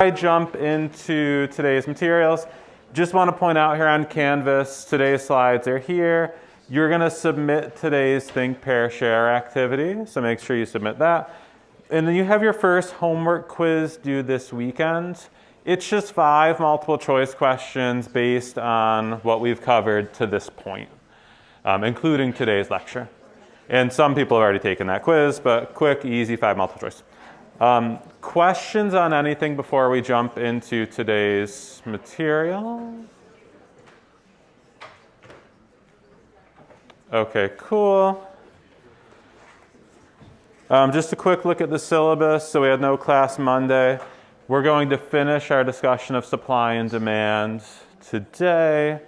I jump into today's materials, just want to point out here on Canvas, today's slides are here. You're going to submit today's Think, Pair, Share activity, so make sure you submit that. And then you have your first homework quiz due this weekend. It's just 5 multiple choice questions based on what we've covered to this point, including today's lecture. And some people have already taken that quiz, but quick, easy 5 multiple choice. Questions on anything before we jump into today's material? Okay, cool. Just a quick look at the syllabus. So we had no class Monday. We're going to finish our discussion of supply and demand today.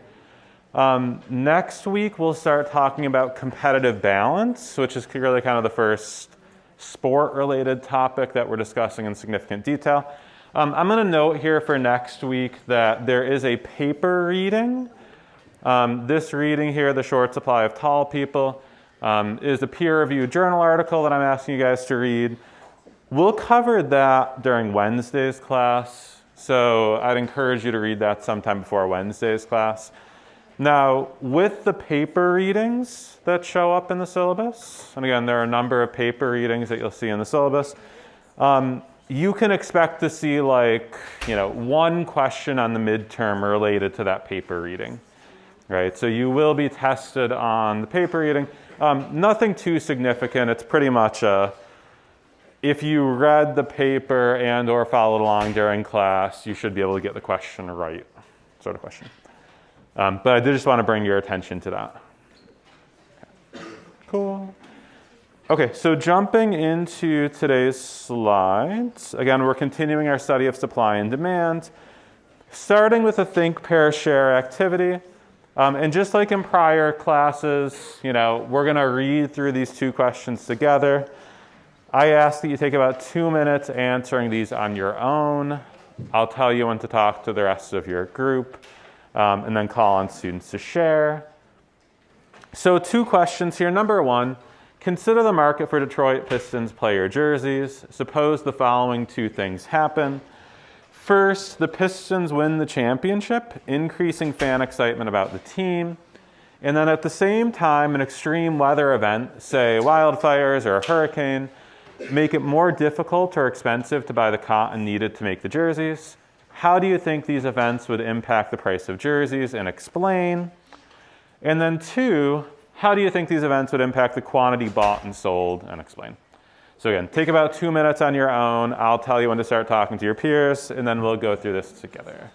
Next week, we'll start talking about competitive balance, which is really kind of the first sport-related topic that we're discussing in significant detail. I'm going to note here for next week that there is a paper reading. This reading here, The Short Supply of Tall People, is a peer-reviewed journal article that I'm asking you guys to read. We'll cover that during Wednesday's class, so I'd encourage you to read that sometime before Wednesday's class. Now, with the paper readings that show up in the syllabus, and again, there are a number of paper readings that you'll see in the syllabus, you can expect to see one question on the midterm related to that paper reading, right? So you will be tested on the paper reading. Nothing too significant. It's pretty much if you read the paper and or followed along during class, you should be able to get the question right, sort of question. But I did just want to bring your attention to that. Okay. Cool. Okay, so jumping into today's slides. Again, we're continuing our study of supply and demand, starting with a Think, Pair, Share activity. And just like in prior classes, we're going to read through these 2 questions together. I ask that you take about 2 minutes answering these on your own. I'll tell you when to talk to the rest of your group. And then call on students to share. So 2 questions here. Number 1, consider the market for Detroit Pistons player jerseys. Suppose the following 2 things happen. First, the Pistons win the championship, increasing fan excitement about the team. And then at the same time, an extreme weather event, say wildfires or a hurricane, make it more difficult or expensive to buy the cotton needed to make the jerseys. How do you think these events would impact the price of jerseys, and explain? And then 2, how do you think these events would impact the quantity bought and sold, and explain? So again, take about 2 minutes on your own. I'll tell you when to start talking to your peers, and then we'll go through this together.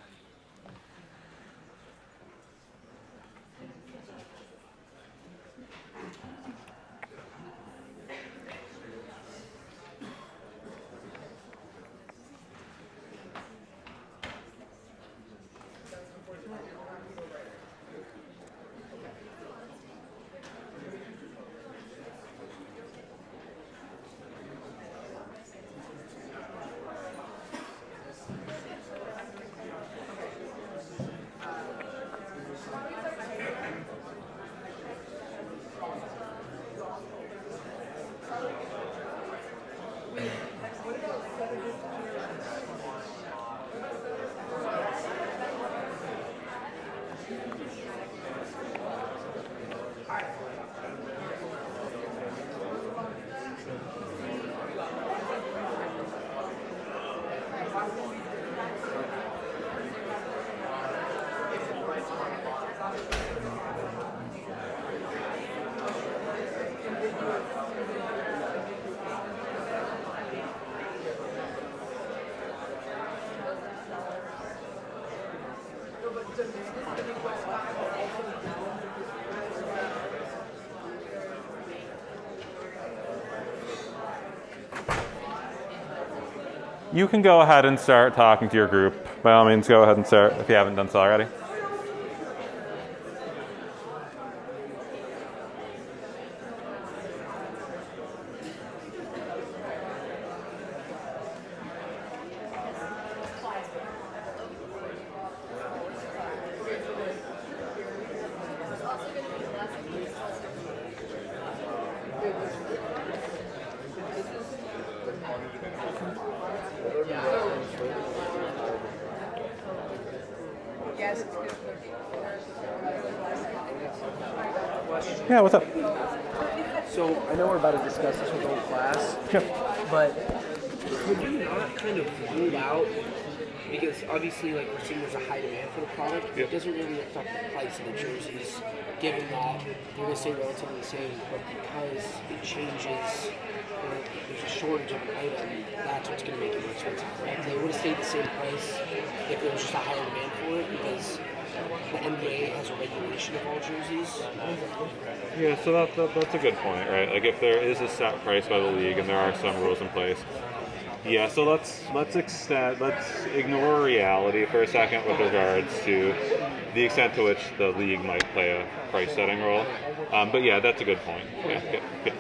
You can go ahead and start talking to your group. By all means, go ahead and start if you haven't done so already. Yeah, what's up? So I know we're about to discuss this with the whole class, but could you not kind of rule out, because obviously like we're seeing there's a high demand for the product, it doesn't really affect the price of the jerseys, given that they're going to stay relatively the same, but because it changes, or there's a shortage of an item, that's what's going to make it more expensive, correct? They would have stayed the same price if there was just a higher demand for it, because the NBA has a regulation of all jerseys. Yeah, so that's a good point, right? Like if there is a set price by the league and there are some rules in place. Yeah, so let's ignore reality for a second with regards to the extent to which the league might play a price setting role. But yeah, that's a good point. Yeah, good.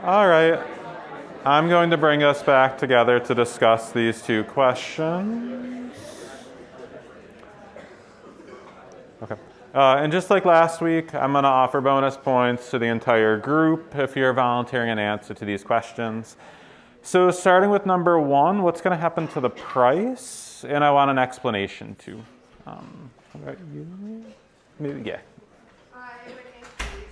All right. I'm going to bring us back together to discuss these two questions. Okay. And just like last week, I'm going to offer bonus points to the entire group if you're volunteering an answer to these questions. So starting with number one, what's going to happen to the price? And I want an explanation too. How about you? Maybe, yeah. It would increase.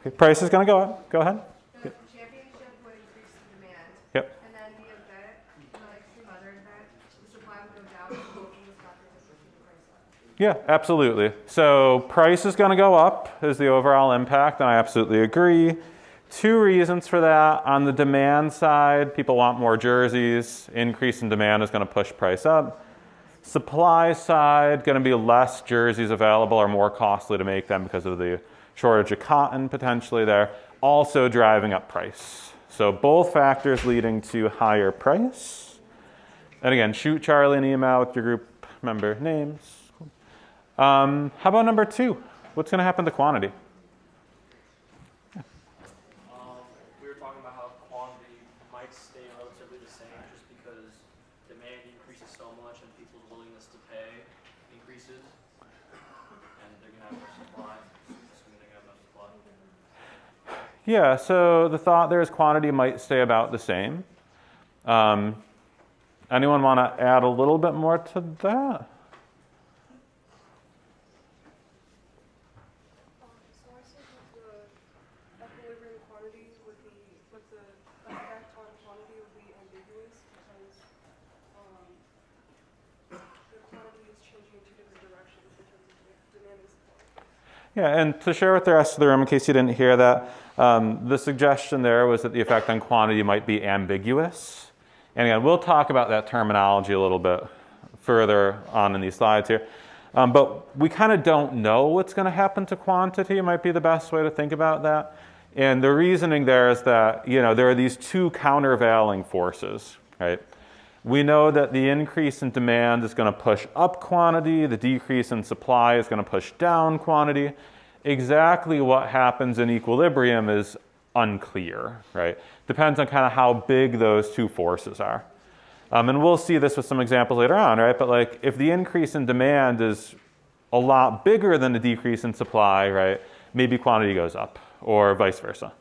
Okay, price is going to go up. Go ahead. The championship would increase the demand. Yep. And then the event, like some other event, the supply would go down and both of the factors would push the price up. Yeah, absolutely. So price is going to go up is the overall impact, and I absolutely agree. Two reasons for that. On the demand side, people want more jerseys. Increase in demand is going to push price up. Supply side, going to be less jerseys available or more costly to make them because of the shortage of cotton potentially there. Also driving up price. So both factors leading to higher price. And again, shoot Charlie an email with your group member names. How about number two? What's going to happen to quantity? We were talking about how quantity might stay relatively the same just because demand increases so much and people's willingness to pay increases. And Yeah, so the thought there is quantity might stay about the same. Anyone want to add a little bit more to that? So I said that the equilibrium quantity would be, but the effect on quantity would be ambiguous because the quantity is changing in two different directions in terms of demand and supply. Yeah, and to share with the rest of the room, in case you didn't hear that, the suggestion there was that the effect on quantity might be ambiguous. And again, we'll talk about that terminology a little bit further on in these slides here. But we kind of don't know what's going to happen to quantity, might be the best way to think about that. And the reasoning there is that, there are these two countervailing forces, right? We know that the increase in demand is going to push up quantity, the decrease in supply is going to push down quantity. Exactly what happens in equilibrium is unclear, right? Depends on kind of how big those two forces are. And we'll see this with some examples later on, right? But like if the increase in demand is a lot bigger than the decrease in supply, right? Maybe quantity goes up or vice versa.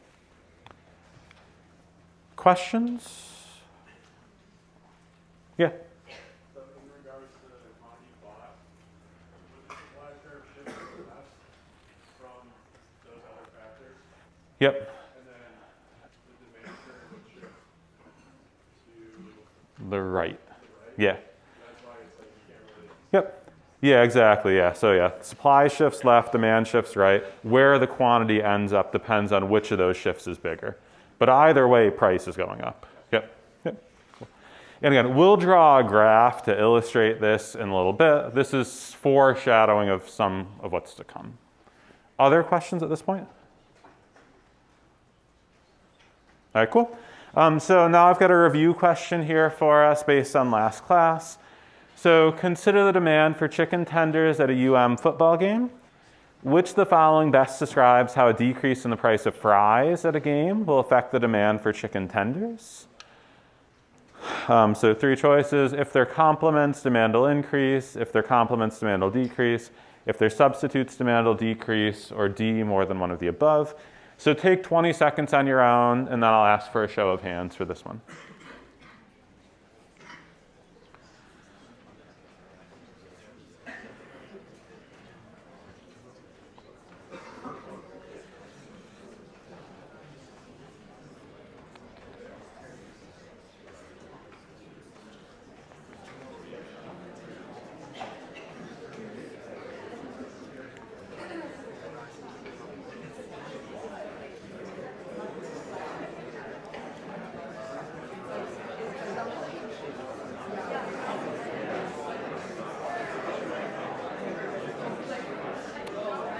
Questions? Yeah. So in regards to the quantity plot, would the supply curve shift less from those other factors? Yep. And then the demand curve would shift to The right. the right? Yeah. That's why it's like you can't really... Yep. Yeah, exactly. Yeah. So yeah, supply shifts left, demand shifts right. Where the quantity ends up depends on which of those shifts is bigger. But either way, price is going up. Yep. Yep. Cool. And again, we'll draw a graph to illustrate this in a little bit. This is foreshadowing of some of what's to come. Other questions at this point? All right, cool. So now I've got a review question here for us based on last class. So consider the demand for chicken tenders at a football game. Which of the following best describes how a decrease in the price of fries at a game will affect the demand for chicken tenders? So three choices. If they're complements, demand will increase. If they're complements, demand will decrease. If they're substitutes, demand will decrease. Or D, more than one of the above. So take 20 seconds on your own, and then I'll ask for a show of hands for this one.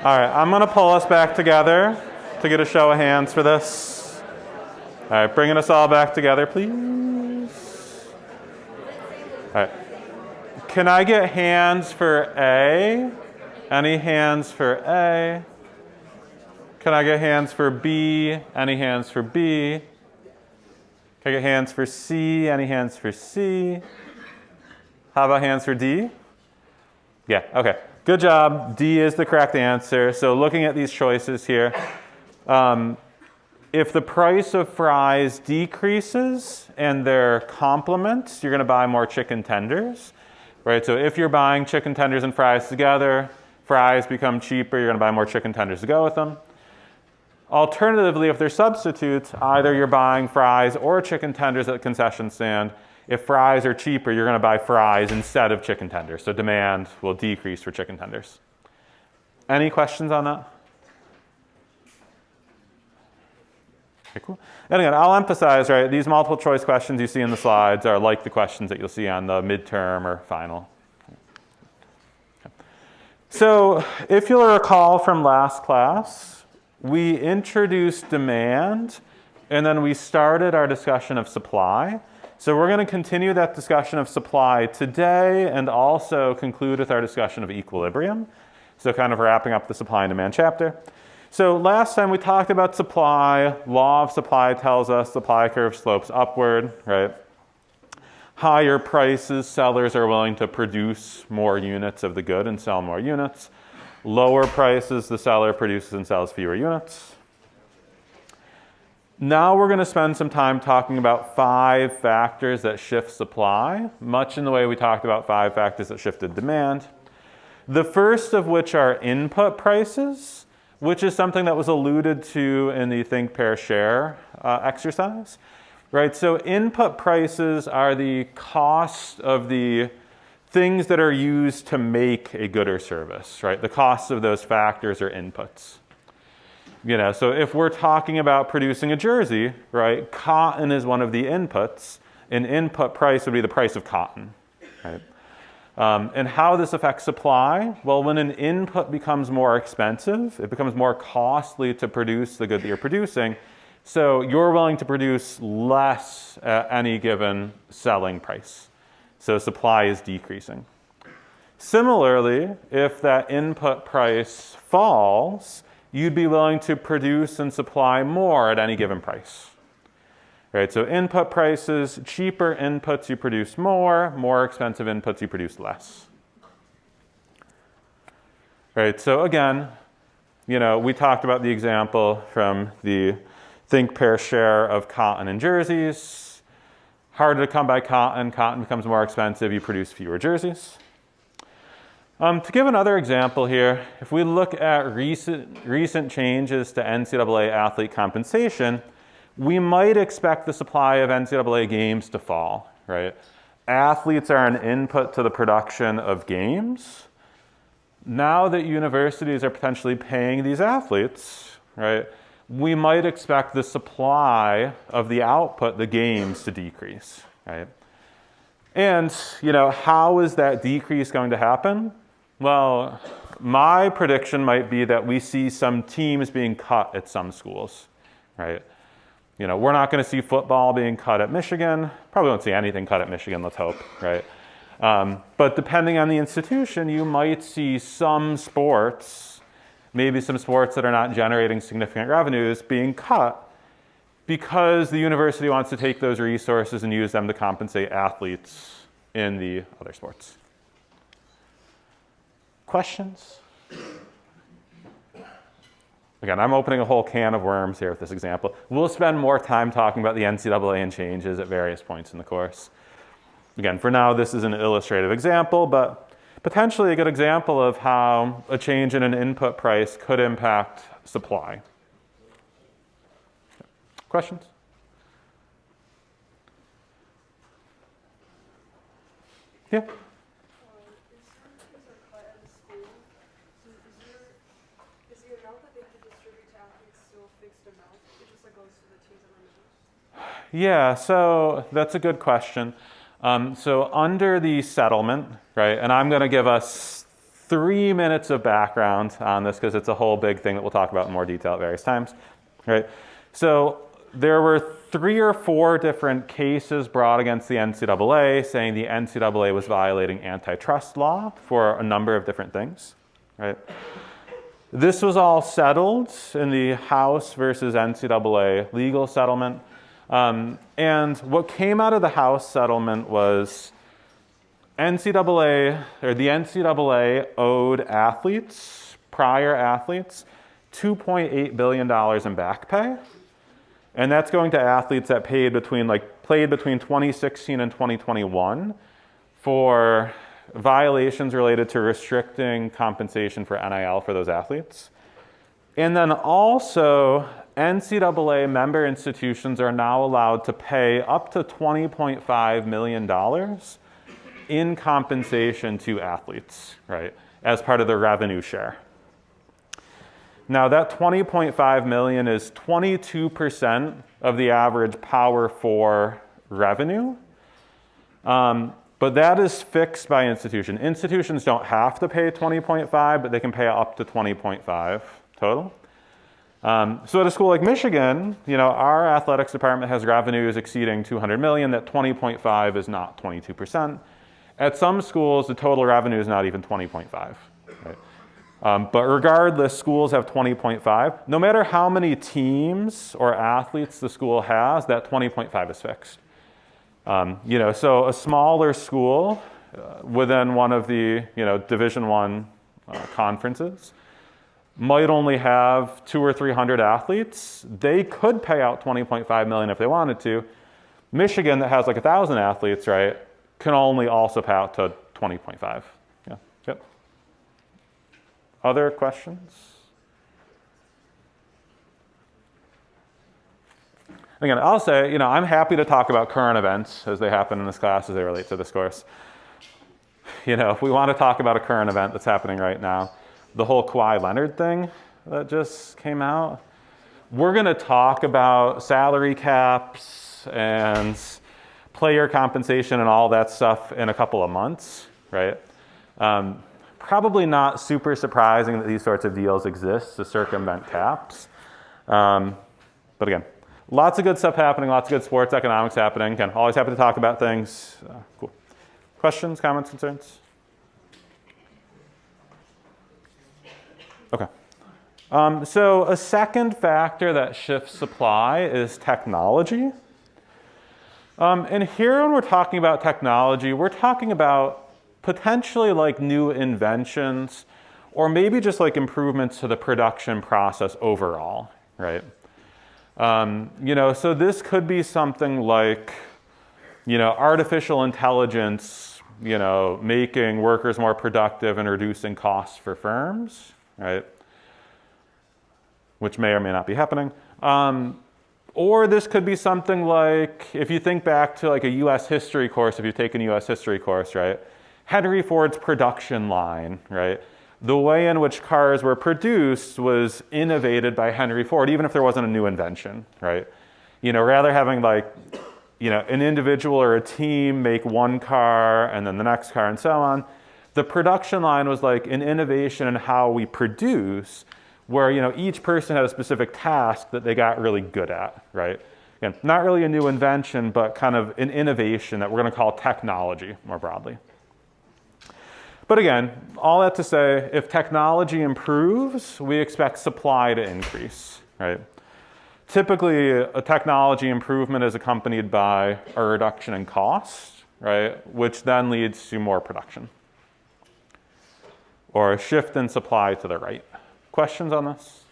All right, I'm going to pull us back together to get a show of hands for this. All right, bringing us all back together, please. All right. Can I get hands for A? Any hands for A? Can I get hands for B? Any hands for B? Can I get hands for C? Any hands for C? How about hands for D? Yeah, okay. Good job. D is the correct answer. So looking at these choices here, if the price of fries decreases and they're complements, you're going to buy more chicken tenders, right? So if you're buying chicken tenders and fries together, fries become cheaper, you're going to buy more chicken tenders to go with them. Alternatively, if they're substitutes, either you're buying fries or chicken tenders at the concession stand. If fries are cheaper, you're going to buy fries instead of chicken tenders. So demand will decrease for chicken tenders. Any questions on that? Okay, cool. And again, I'll emphasize, right, these multiple choice questions you see in the slides are like the questions that you'll see on the midterm or final. Okay. So if you'll recall from last class, we introduced demand, and then we started our discussion of supply. So we're going to continue that discussion of supply today and also conclude with our discussion of equilibrium. So kind of wrapping up the supply and demand chapter. So last time we talked about supply. Law of supply tells us supply curve slopes upward, right? Higher prices, sellers are willing to produce more units of the good and sell more units. Lower prices, the seller produces and sells fewer units. Now we're going to spend some time talking about 5 factors that shift supply, much in the way we talked about 5 factors that shifted demand. The first of which are input prices, which is something that was alluded to in the think, pair, share exercise. Right? So input prices are the cost of the things that are used to make a good or service. Right? The costs of those factors are inputs. So if we're talking about producing a jersey, right, cotton is one of the inputs. An input price would be the price of cotton, right? And how this affects supply? Well, when an input becomes more expensive, it becomes more costly to produce the good that you're producing. So you're willing to produce less at any given selling price. So supply is decreasing. Similarly, if that input price falls, you'd be willing to produce and supply more at any given price. Right? So input prices, cheaper inputs you produce more expensive inputs you produce less. Right? So again, we talked about the example from the think, pair, share of cotton and jerseys. Harder to come by cotton becomes more expensive, you produce fewer jerseys. To give another example here, if we look at recent changes to NCAA athlete compensation, we might expect the supply of NCAA games to fall, right? Athletes are an input to the production of games. Now that universities are potentially paying these athletes, right, we might expect the supply of the output, the games, to decrease, right? And, how is that decrease going to happen? Well, my prediction might be that we see some teams being cut at some schools, right? We're not going to see football being cut at Michigan. Probably won't see anything cut at Michigan, let's hope, right? But depending on the institution, you might see some sports, maybe some sports that are not generating significant revenues, being cut because the university wants to take those resources and use them to compensate athletes in the other sports. Questions? Again, I'm opening a whole can of worms here with this example. We'll spend more time talking about the NCAA and changes at various points in the course. Again, for now, this is an illustrative example, but potentially a good example of how a change in an input price could impact supply. Questions? Yeah? Is the amount that they have to distribute to athletes still a fixed amount? It just goes to the teams that are members? Yeah, so that's a good question. So under the settlement, right, and I'm going to give us 3 minutes of background on this because it's a whole big thing that we'll talk about in more detail at various times, right? So there were 3 or 4 different cases brought against the NCAA saying the NCAA was violating antitrust law for a number of different things, right? This was all settled in the House versus NCAA legal settlement. And what came out of the House settlement was the NCAA owed athletes, prior athletes, $2.8 billion in back pay. And that's going to athletes that played between 2016 and 2021 for violations related to restricting compensation for NIL for those athletes. And then also, NCAA member institutions are now allowed to pay up to $20.5 million in compensation to athletes, right, as part of the revenue share. Now, that $20.5 million is 22% of the average Power 4 revenue. But that is fixed by institution. Institutions don't have to pay 20.5, but they can pay up to 20.5 total. So at a school like Michigan, our athletics department has revenues exceeding 200 million. That 20.5 is not 22%. At some schools, the total revenue is not even 20.5. Right? But regardless, schools have 20.5. No matter how many teams or athletes the school has, that 20.5 is fixed. So a smaller school within one of the Division I conferences, might only have 200 or 300 athletes, they could pay out $20.5 million if they wanted to. Michigan, that has like 1,000 athletes, right, can only also pay out to 20.5. Yeah. Yep. Other questions? Again, I'll say, I'm happy to talk about current events as they happen in this class, as they relate to this course. If we want to talk about a current event that's happening right now, the whole Kawhi Leonard thing that just came out, we're going to talk about salary caps and player compensation and all that stuff in a couple of months, right? Probably not super surprising that these sorts of deals exist to circumvent caps. But again, lots of good stuff happening, lots of good sports economics happening. Again, always happy to talk about things. Cool. Questions, comments, concerns? Okay. So a second factor that shifts supply is technology. And here when we're talking about technology, we're talking about potentially like new inventions or maybe just like improvements to the production process overall, right? So this could be something like, artificial intelligence, making workers more productive and reducing costs for firms, right? Which may or may not be happening. Or this could be something like, if you think back to like a US history course, if you've taken a US history course, right? Henry Ford's production line, right? The way in which cars were produced was innovated by Henry Ford, even if there wasn't a new invention, right? Rather having like, an individual or a team make one car and then the next car and so on. The production line was like an innovation in how we produce, where each person had a specific task that they got really good at, right? Again, not really a new invention, but kind of an innovation that we're going to call technology more broadly. But again, all that to say, if technology improves, we expect supply to increase, right? Typically, a technology improvement is accompanied by a reduction in cost, right? Which then leads to more production. Or a shift in supply to the right. Questions on this?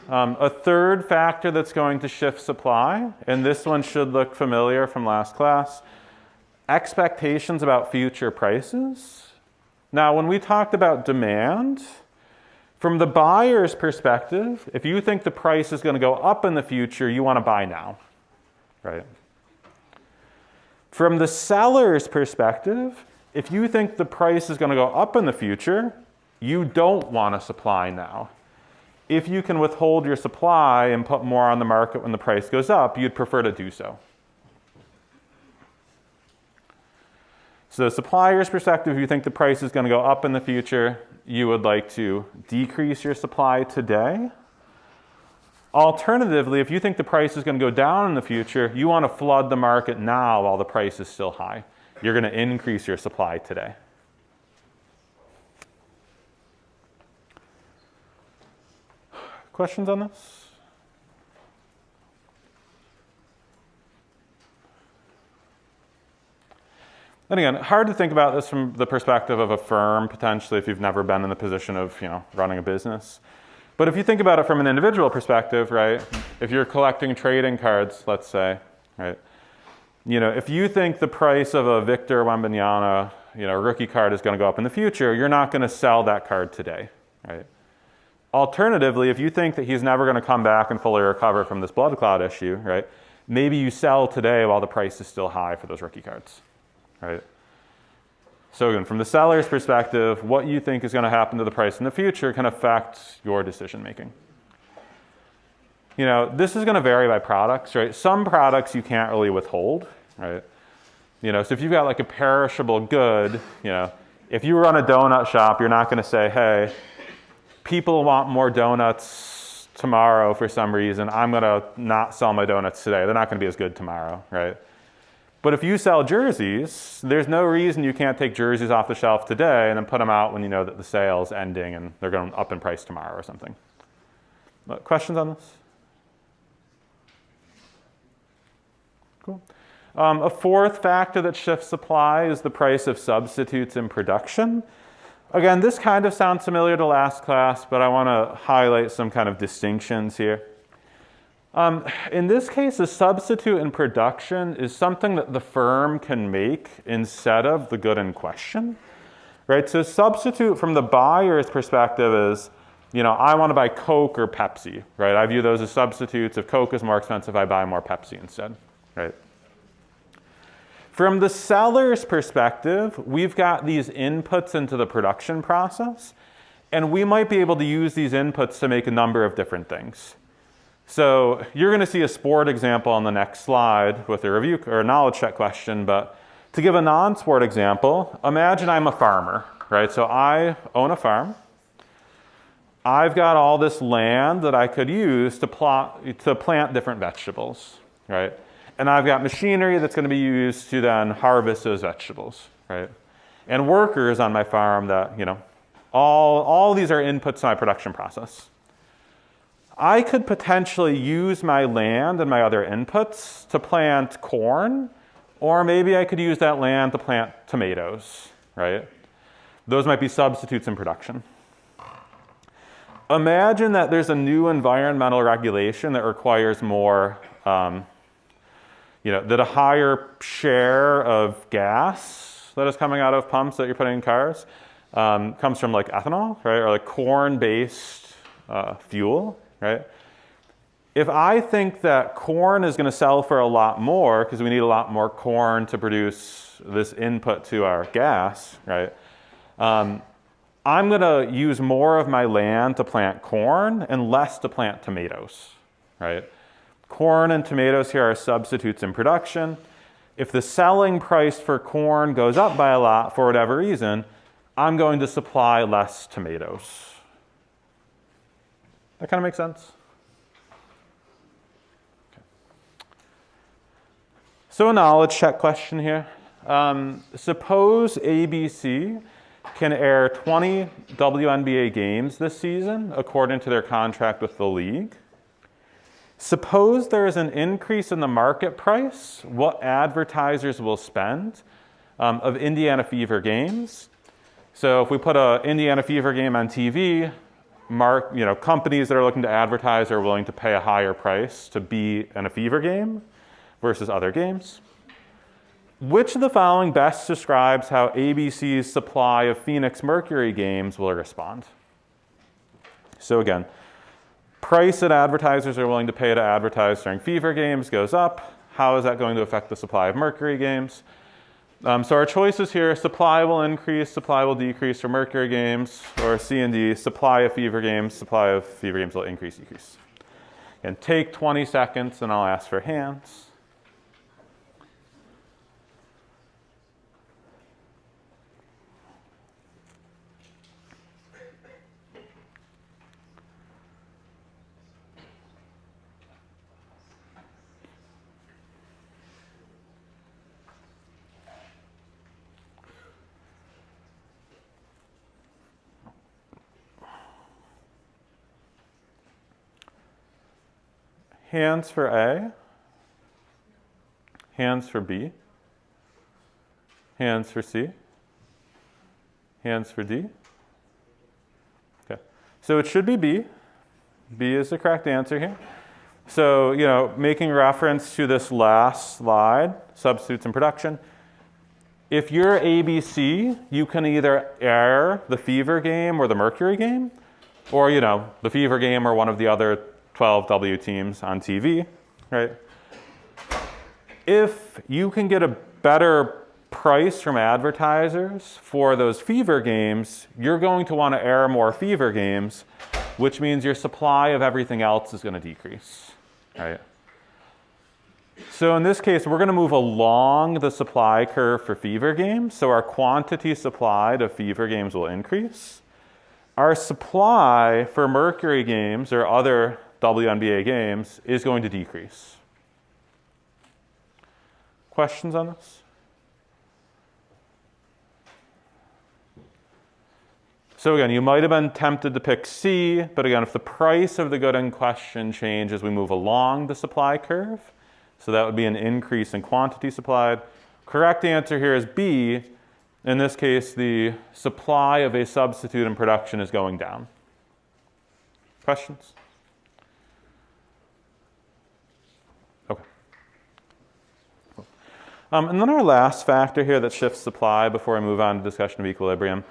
A third factor that's going to shift supply, and this one should look familiar from last class, expectations about future prices. Now, when we talked about demand, from the buyer's perspective, if you think the price is going to go up in the future, you want to buy now, right? From the seller's perspective, if you think the price is going to go up in the future, you don't want to supply now. If you can withhold your supply and put more on the market when the price goes up, you'd prefer to do so. So the supplier's perspective, if you think the price is going to go up in the future, you would like to decrease your supply today. Alternatively, if you think the price is going to go down in the future, you want to flood the market now while the price is still high. You're going to increase your supply today. Questions on this? And again, hard to think about this from the perspective of a firm, potentially, if you've never been in the position of running a business. But if you think about it from an individual perspective, right? If you're collecting trading cards, let's say, right? If you think the price of a Victor Wembanyama, rookie card is going to go up in the future, you're not going to sell that card today, right? Alternatively, if you think that he's never going to come back and fully recover from this blood clot issue, right? Maybe you sell today while the price is still high for those rookie cards, right? So again, from the seller's perspective, what you think is going to happen to the price in the future can affect your decision making. This is going to vary by products, right? Some products you can't really withhold, right? So if you've got like a perishable good, if you run a donut shop, you're not going to say, hey, people want more donuts tomorrow for some reason. I'm going to not sell my donuts today. They're not going to be as good tomorrow, right? But if you sell jerseys, there's no reason you can't take jerseys off the shelf today and then put them out when you know that the sale's ending and they're going up in price tomorrow or something. Questions on this? Cool. A fourth factor that shifts supply is the price of substitutes in production. Again, this kind of sounds familiar to last class, but I want to highlight some kind of distinctions here. In this case, a substitute in production is something that the firm can make instead of the good in question, right? So substitute from the buyer's perspective is, I want to buy Coke or Pepsi, right? I view those as substitutes. If Coke is more expensive, I buy more Pepsi instead, right? From the seller's perspective, we've got these inputs into the production process, and we might be able to use these inputs to make a number of different things. So you're going to see a sport example on the next slide with a review or a knowledge check question, but to give a non-sport example, imagine I'm a farmer, right? So I own a farm. I've got all this land that I could use to plant different vegetables, right? And I've got machinery that's going to be used to then harvest those vegetables, right? And workers on my farm that, all these are inputs to my production process. I could potentially use my land and my other inputs to plant corn, or maybe I could use that land to plant tomatoes, right? Those might be substitutes in production. Imagine that there's a new environmental regulation that requires more, that a higher share of gas that is coming out of pumps that you're putting in cars comes from like ethanol, right? Or like corn-based fuel, right? If I think that corn is going to sell for a lot more because we need a lot more corn to produce this input to our gas, right? I'm going to use more of my land to plant corn and less to plant tomatoes, right? Corn and tomatoes here are substitutes in production. If the selling price for corn goes up by a lot for whatever reason, I'm going to supply less tomatoes. That kind of makes sense? Okay. So a knowledge check question here. Suppose ABC can air 20 WNBA games this season according to their contract with the league. Suppose there is an increase in the market price, what advertisers will spend of Indiana Fever games. So if we put an Indiana Fever game on TV, companies that are looking to advertise are willing to pay a higher price to be in a Fever game versus other games. Which of the following best describes how ABC's supply of Phoenix Mercury games will respond? So again, price that advertisers are willing to pay to advertise during Fever games goes up. How is that going to affect the supply of Mercury games? So our choices here, supply will increase, supply will decrease for Mercury games, or C and D, supply of Fever games will increase, decrease. And take 20 seconds and I'll ask for hands. Hands for A, hands for B, hands for C, hands for D. Okay, so it should be B. B is the correct answer here. So, making reference to this last slide, substitutes in production. If you're ABC, you can either air the Fever game or the Mercury game, or, the Fever game or one of the other 12 W teams on TV, right? If you can get a better price from advertisers for those Fever games, you're going to want to air more Fever games, which means your supply of everything else is going to decrease, right? So in this case, we're going to move along the supply curve for Fever games, so our quantity supplied of Fever games will increase. Our supply for Mercury games or other WNBA games is going to decrease. Questions on this? So again, you might have been tempted to pick C, but again, if the price of the good in question changes, we move along the supply curve, So that would be an increase in quantity supplied. Correct answer here is B. In this case, the supply of a substitute in production is going down. Questions? Okay. And then our last factor here that shifts supply before we move on to discussion of equilibrium.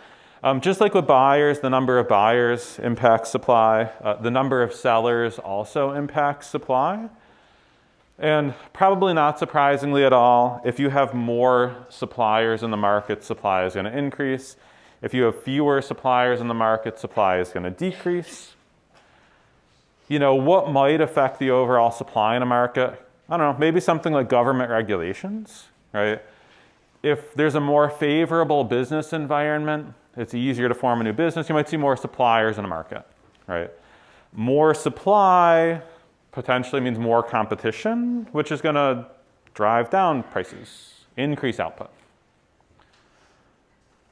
Just like with buyers, the number of buyers impacts supply. The number of sellers also impacts supply. And probably not surprisingly at all, if you have more suppliers in the market, supply is going to increase. If you have fewer suppliers in the market, supply is going to decrease. You know, what might affect the overall supply in a market? I don't know, maybe something like government regulations, right? If there's a more favorable business environment, it's easier to form a new business, you might see more suppliers in a market, right? More supply potentially means more competition, which is going to drive down prices, increase output.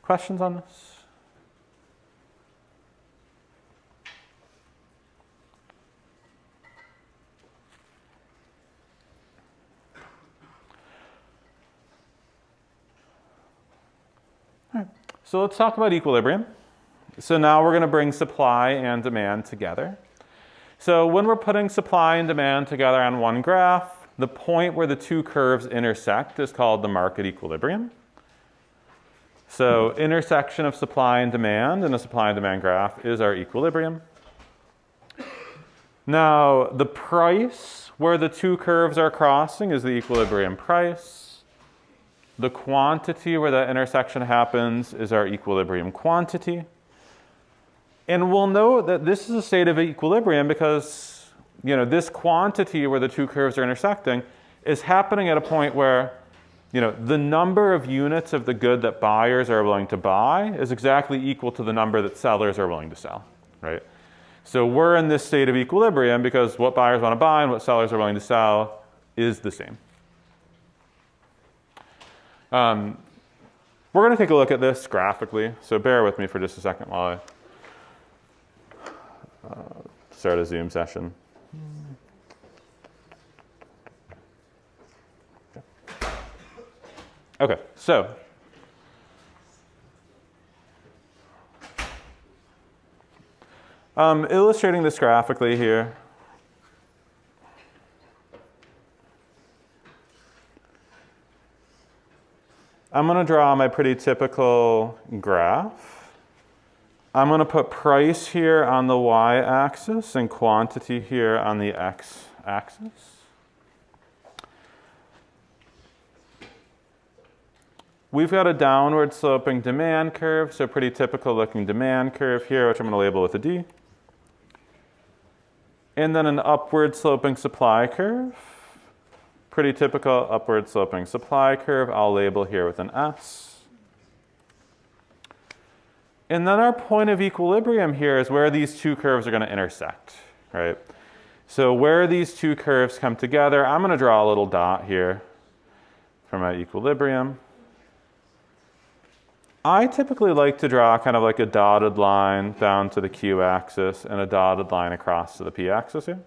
Questions on this? All right, so let's talk about equilibrium. So now we're going to bring supply and demand together. So when we're putting supply and demand together on one graph, the point where the two curves intersect is called the market equilibrium. So intersection of supply and demand in a supply and demand graph is our equilibrium. Now, the price where the two curves are crossing is the equilibrium price. The quantity where that intersection happens is our equilibrium quantity. And we'll note that this is a state of equilibrium because, you know, this quantity where the two curves are intersecting is happening at a point where, you know, the number of units of the good that buyers are willing to buy is exactly equal to the number that sellers are willing to sell, right? So we're in this state of equilibrium because what buyers want to buy and what sellers are willing to sell is the same. We're going to take a look at this graphically, so bear with me for just a second while I start a Zoom session. Okay, so illustrating this graphically here. I'm going to draw my pretty typical graph. I'm going to put price here on the y-axis and quantity here on the x-axis. We've got a downward sloping demand curve, so pretty typical looking demand curve here, which I'm going to label with a D. And then an upward sloping supply curve. Pretty typical upward sloping supply curve, I'll label here with an S. And then our point of equilibrium here is where these two curves are going to intersect, right? So where these two curves come together, I'm going to draw a little dot here for my equilibrium. I typically like to draw kind of like a dotted line down to the q-axis and a dotted line across to the p-axis here.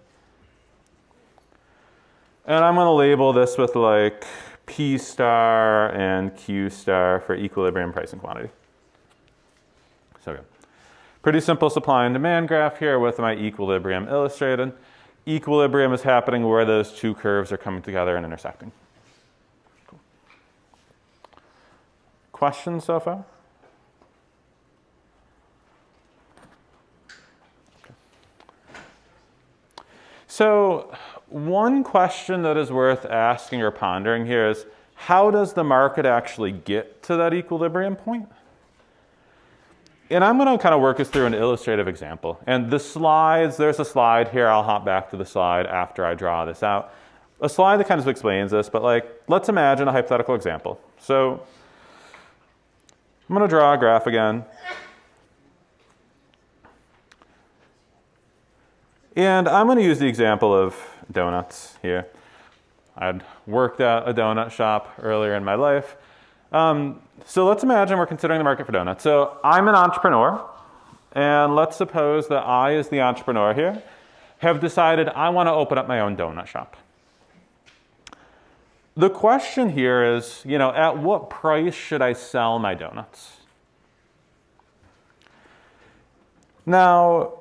And I'm going to label this with like P star and Q star for equilibrium price and quantity. So good. Pretty simple supply and demand graph here with my equilibrium illustrated. Equilibrium is happening where those two curves are coming together and intersecting. Cool. Questions so far? Okay. So one question that is worth asking or pondering here is, how does the market actually get to that equilibrium point? And I'm going to kind of work us through an illustrative example. And the slides, there's a slide here. I'll hop back to the slide after I draw this out. A slide that kind of explains this, but like, let's imagine a hypothetical example. So I'm going to draw a graph again. And I'm going to use the example of donuts here. I'd worked at a donut shop earlier in my life. So let's imagine we're considering the market for donuts. So I'm an entrepreneur, and let's suppose that I, as the entrepreneur here, have decided I want to open up my own donut shop. the question here is, at what price should I sell my donuts? Now,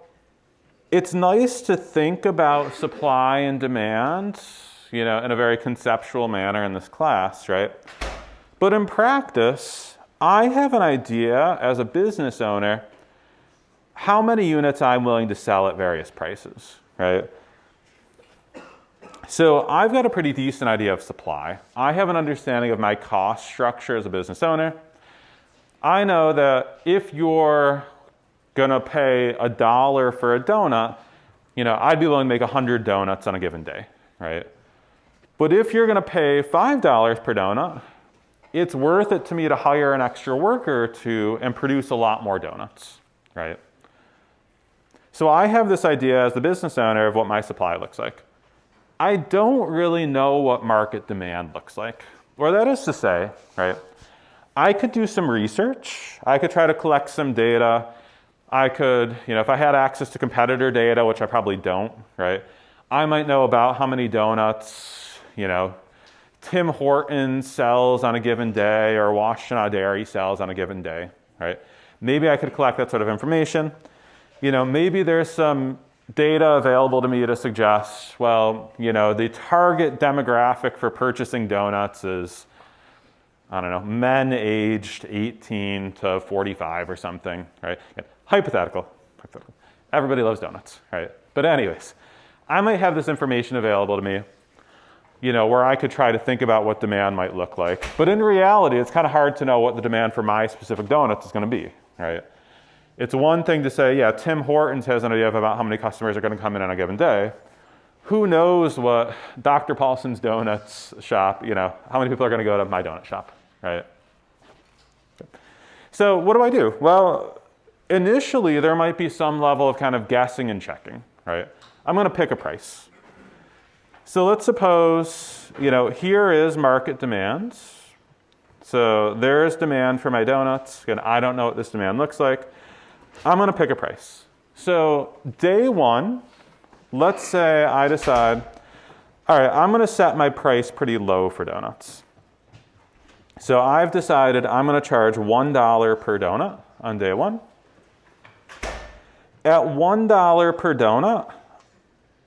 it's nice to think about supply and demand, in a very conceptual manner in this class, right? But in practice, I have an idea as a business owner how many units I'm willing to sell at various prices, right? So I've got a pretty decent idea of supply. I have an understanding of my cost structure as a business owner. I know that if you're gonna pay $1 for a donut, I'd be willing to make 100 donuts on a given day, right? But if you're gonna pay $5 per donut, it's worth it to me to hire an extra worker or two and produce a lot more donuts, right? So I have this idea as the business owner of what my supply looks like. I don't really know what market demand looks like. Or that is to say, right, I could do some research. I could try to collect some data. I could, if I had access to competitor data, which I probably don't, right, I might know about how many donuts, Tim Hortons sells on a given day or Washtenaw Dairy sells on a given day, right? Maybe I could collect that sort of information. Maybe there's some data available to me to suggest, well, the target demographic for purchasing donuts is, I don't know, men aged 18 to 45 or something, right? Hypothetical. Everybody loves donuts, right? But anyways, I might have this information available to me, where I could try to think about what demand might look like. But in reality, it's kind of hard to know what the demand for my specific donuts is going to be, right? It's one thing to say, yeah, Tim Hortons has an idea about how many customers are going to come in on a given day. Who knows what Dr. Paulson's Donuts shop, how many people are going to go to my donut shop, right? So what do? Well, initially, there might be some level of kind of guessing and checking, right? I'm going to pick a price. So let's suppose, here is market demand. So there is demand for my donuts. Again, I don't know what this demand looks like. I'm going to pick a price. So day one, let's say I decide, all right, I'm going to set my price pretty low for donuts. So I've decided I'm going to charge $1 per donut on day one. At $1 per donut,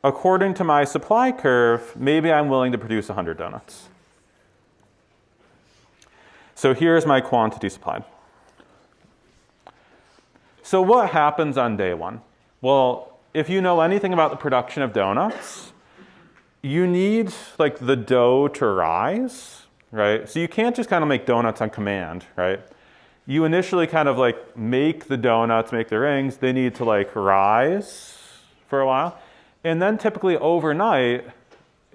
according to my supply curve, maybe I'm willing to produce 100 donuts. So here's my quantity supplied. So what happens on day one? Well, if you know anything about the production of donuts, you need the dough to rise, right? So you can't just kind of make donuts on command, right? You initially kind of make the donuts, make the rings. They need to rise for a while. And then typically overnight,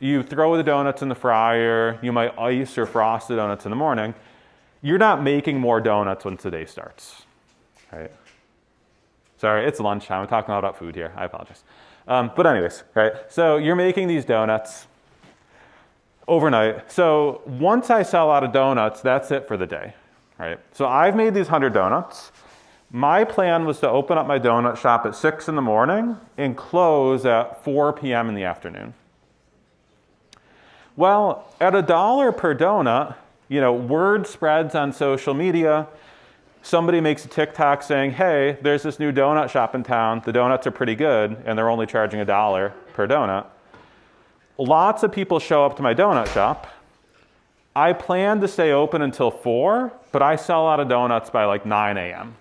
you throw the donuts in the fryer. You might ice or frost the donuts in the morning. You're not making more donuts once the day starts, right? Sorry, it's lunchtime. I'm talking a lot about food here. I apologize. But anyways, right? So you're making these donuts overnight. So once I sell out of donuts, that's it for the day, right? So I've made these 100 donuts. My plan was to open up my donut shop at 6 in the morning and close at 4 p.m. in the afternoon. Well, at $1 per donut, word spreads on social media. Somebody makes a TikTok saying, hey, there's this new donut shop in town. The donuts are pretty good, and they're only charging $1 per donut. Lots of people show up to my donut shop. I plan to stay open until 4, but I sell out of donuts by 9 a.m.,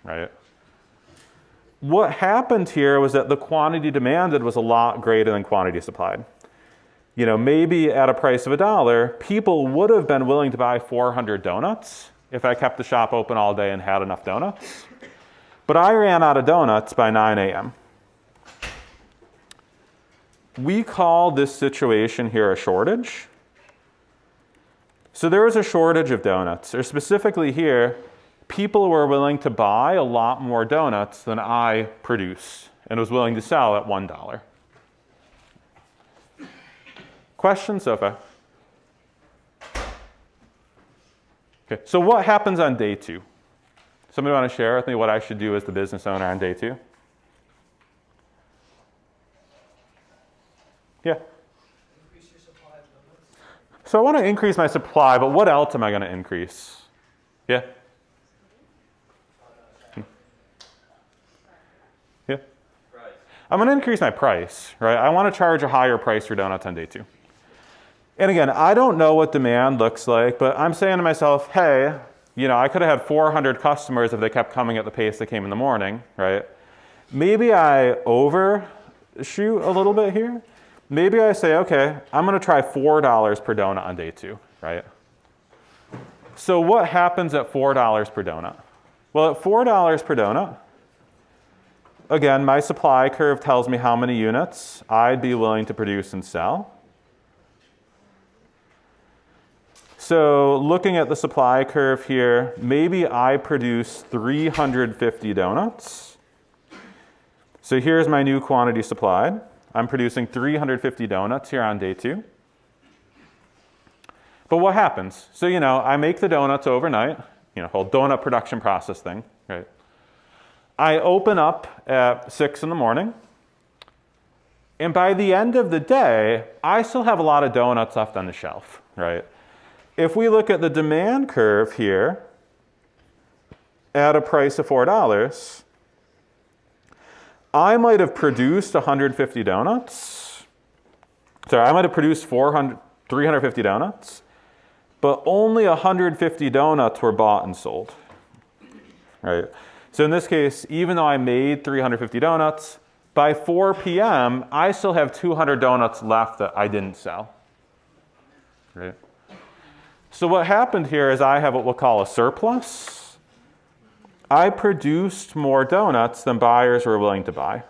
right? What happened here was that the quantity demanded was a lot greater than quantity supplied. Maybe at a price of $1, people would have been willing to buy 400 donuts if I kept the shop open all day and had enough donuts. But I ran out of donuts by 9 a.m. We call this situation here a shortage. So there was a shortage of donuts, or specifically here, people were willing to buy a lot more donuts than I produce and was willing to sell at $1. Questions so far? Okay, so what happens on day 2? Somebody want to share with me what I should do as the business owner on day 2? Yeah? Increase your supply of donuts. So I want to increase my supply, but what else am I going to increase? Yeah? Yeah? I'm going to increase my price, right? I want to charge a higher price for donuts on day 2. And again, I don't know what demand looks like, but I'm saying to myself, hey, you know, I could have had 400 customers if they kept coming at the pace they came in the morning, right? Maybe I overshoot a little bit here. Maybe I say, okay, I'm going to try $4 per donut on day 2, right? So what happens at $4 per donut? Well, at $4 per donut, again, my supply curve tells me how many units I'd be willing to produce and sell. So looking at the supply curve here, maybe I produce 350 donuts. So here's my new quantity supplied. I'm producing 350 donuts here on day 2. But what happens? So, you know, I make the donuts overnight, you know, whole donut production process thing, right? I open up at 6 in the morning. And by the end of the day, I still have a lot of donuts left on the shelf, right? If we look at the demand curve here at a price of $4, I might have produced 150 donuts. Sorry, I might have produced 350 donuts, but only 150 donuts were bought and sold, right? So in this case, even though I made 350 donuts, by 4 p.m., I still have 200 donuts left that I didn't sell, right? So what happened here is I have what we'll call a surplus. I produced more donuts than buyers were willing to buy.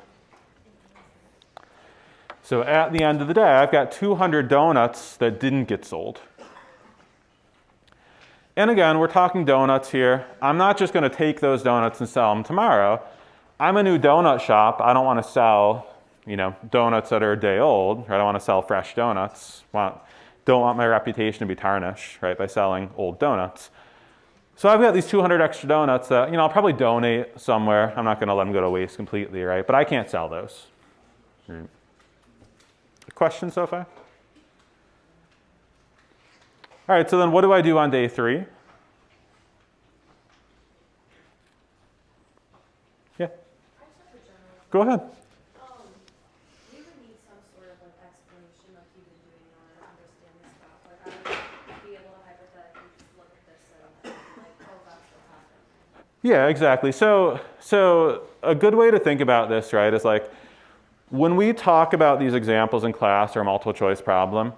So at the end of the day, I've got 200 donuts that didn't get sold. And again, we're talking donuts here. I'm not just going to take those donuts and sell them tomorrow. I'm a new donut shop. I don't want to sell, you know, donuts that are a day old. Right? I don't want to sell fresh donuts. Don't want my reputation to be tarnished, right, by selling old donuts. So I've got these 200 extra donuts that, you know, I'll probably donate somewhere. I'm not going to let them go to waste completely, right? But I can't sell those. Right. Question so far? All right, so then what do I do on day 3? Yeah? Go ahead. We would need some sort of like explanation like you've been doing in order to understand this stuff. Like I would be able to hypothetically just look at this and like, oh, that's what happened. Yeah, exactly. So a good way to think about this, right, is like when we talk about these examples in class or a multiple choice problem,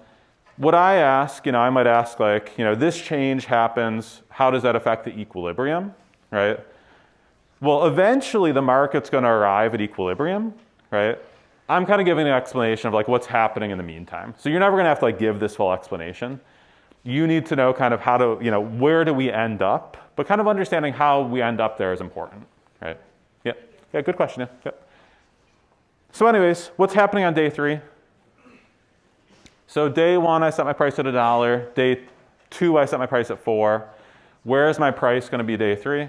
what I ask, you know, I might ask like, you know, this change happens, how does that affect the equilibrium, right? Well, eventually the market's going to arrive at equilibrium, right? I'm kind of giving an explanation of like what's happening in the meantime. So you're never going to have to like give this full explanation. You need to know kind of how to, you know, where do we end up? But kind of understanding how we end up there is important, right? Yeah, good question. Yeah. Yep. So anyways, what's happening on day 3? So day 1, I set my price at $1. Day 2, I set my price at $4. Where is my price going to be day 3?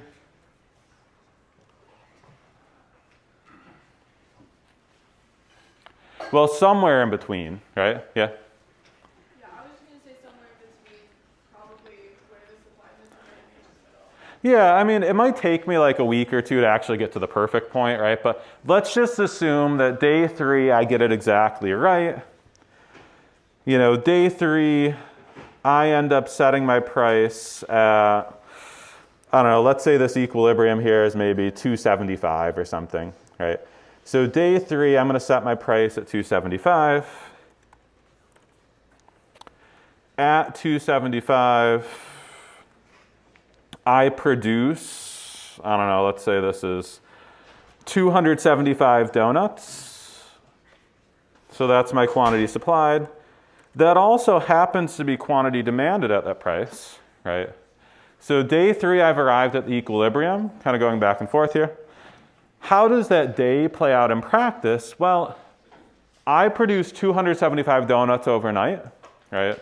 Well, somewhere in between, right? Yeah? Yeah, I was just going to say somewhere in between, probably where the supply and demand meet in the middle. Yeah, I mean, it might take me like a week or 2 to actually get to the perfect point, right? But let's just assume that day 3, I get it exactly right. You know, day 3, I end up setting my price at, I don't know, let's say this equilibrium here is maybe 275 or something, right? So day 3, I'm going to set my price at 275. At 275, I produce, I don't know, let's say this is 275 donuts. So that's my quantity supplied. That also happens to be quantity demanded at that price, right? So day 3, I've arrived at the equilibrium, kind of going back and forth here. How does that day play out in practice? Well, I produce 275 donuts overnight, right?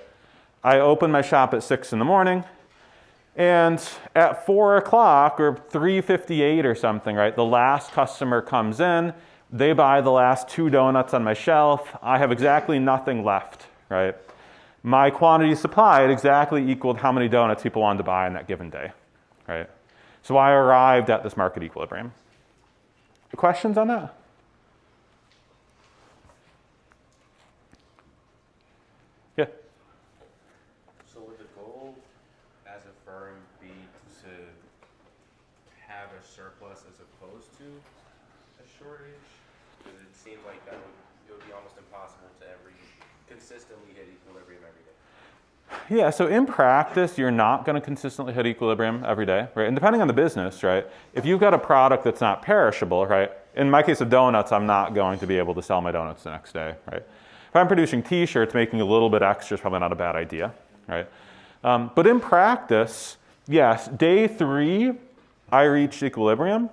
I open my shop at 6 in the morning, and at 4 o'clock or 3:58 or something, right, the last customer comes in, they buy the last 2 donuts on my shelf, I have exactly nothing left, right? my quantity supplied exactly equaled how many donuts people wanted to buy on that given day, right? So I arrived at this market equilibrium. Questions on that? Yeah. So would the goal as a firm be to have a surplus as opposed to a shortage? Because it seems like it would be almost impossible to consistently hit equilibrium every day. Yeah, so in practice, you're not going to consistently hit equilibrium every day, right? And depending on the business, right? If you've got a product that's not perishable, right? In my case of donuts, I'm not going to be able to sell my donuts the next day, right? If I'm producing t-shirts, making a little bit extra is probably not a bad idea, right? But in practice, yes, day 3, I reached equilibrium.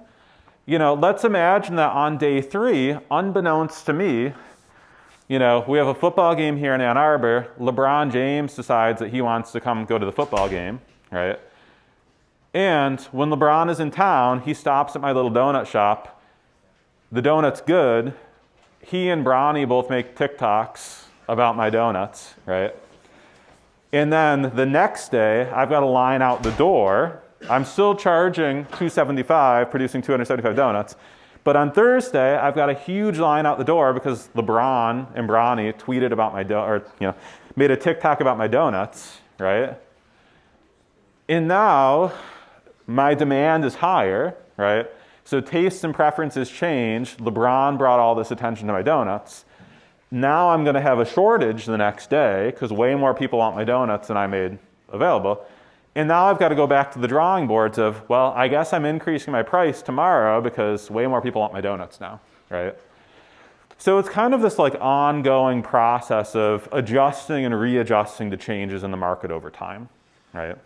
You know, let's imagine that on day 3, unbeknownst to me, you know, we have a football game here in Ann Arbor. LeBron James decides that he wants to come go to the football game, right? And when LeBron is in town, he stops at my little donut shop. The donut's good. He and Bronny both make TikToks about my donuts, right? And then the next day, I've got a line out the door. I'm still charging $275, producing 275 donuts. But on Thursday, I've got a huge line out the door because LeBron and Bronny tweeted about made a TikTok about my donuts, right? And now my demand is higher, right? So tastes and preferences change. LeBron brought all this attention to my donuts. Now I'm going to have a shortage the next day because way more people want my donuts than I made available. And now I've got to go back to the drawing boards of, well, I guess I'm increasing my price tomorrow because way more people want my donuts now, right? So it's kind of this like ongoing process of adjusting and readjusting to changes in the market over time, right?